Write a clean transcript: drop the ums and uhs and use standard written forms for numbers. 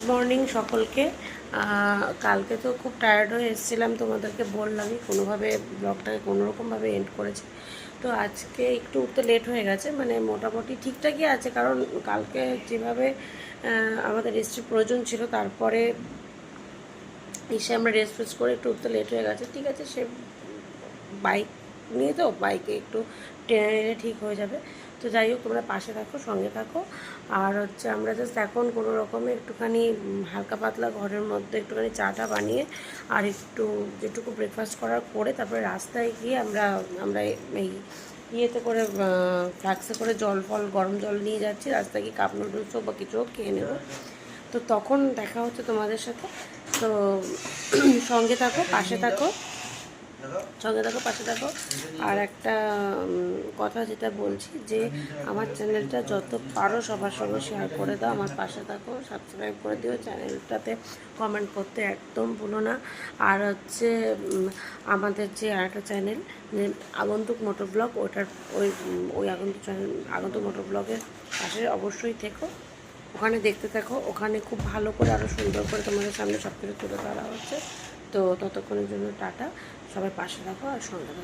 Morning সকলকে। কালকে তো খুব টায়ার্ড হয়ে এসেছিলাম, তোমাদেরকে বললামই, কোনোভাবে ব্লগটাকে কোনোরকমভাবে এন্ড করেছি। তো আজকে একটু উঠতে লেট হয়ে গেছে, মানে মোটামুটি ঠিকঠাকই আছে, কারণ কালকে যেভাবে আমাদের রেস্টের প্রয়োজন ছিল, তারপরে এসে আমরা রেস্ট ফেস্ট করে একটু উঠতে লেট হয়ে গেছে। ঠিক আছে, সে বাইক নিয়ে তো বাইকে একটু টেনে ঠিক হয়ে যাবে। তো যাই হোক, তোমরা পাশে থাকো, সঙ্গে থাকো। আর হচ্ছে আমরা জাস্ট এখন কোনো রকমে একটুখানি হালকা পাতলা ঘরের মধ্যে একটুখানি চাটা বানিয়ে আর একটু যেটুকু ব্রেকফাস্ট করার পরে তারপরে রাস্তায় গিয়ে আমরা আমরা এই ইয়েতে করে ফ্লাক্সে করে জল ফল গরম জল নিয়ে যাচ্ছি। রাস্তায় গিয়ে কাপ নুডলস হোক বা কিছু হোক খেয়ে নেবো। তো তখন দেখা হচ্ছে তোমাদের সাথে। তো সঙ্গে থাকো, পাশে থাকো, পাশে থাকো। আর একটা কথা যেটা বলছি, যে আমার চ্যানেলটা যত পারো সবার সঙ্গে শেয়ার করে দাও, আমার পাশে থাকো, সাবস্ক্রাইব করে দিও, চ্যানেলটাতে কমেন্ট করতে একদম ভুলো না। আর হচ্ছে আমাদের যে আরেকটা চ্যানেল, যে আগন্তুক মোটর ব্লগ, ওটার ওই আগন্তুক মোটর ব্লগের পাশে অবশ্যই থেকো, ওখানে দেখতে থাকো। ওখানে খুব ভালো করে আরও সুন্দর করে তোমাদের সামনে সব কিছু তুলে ধরা হচ্ছে। তো ততক্ষণের জন্য টাটা, সবাই পাশে থাকো আর সঙ্গে থাকো।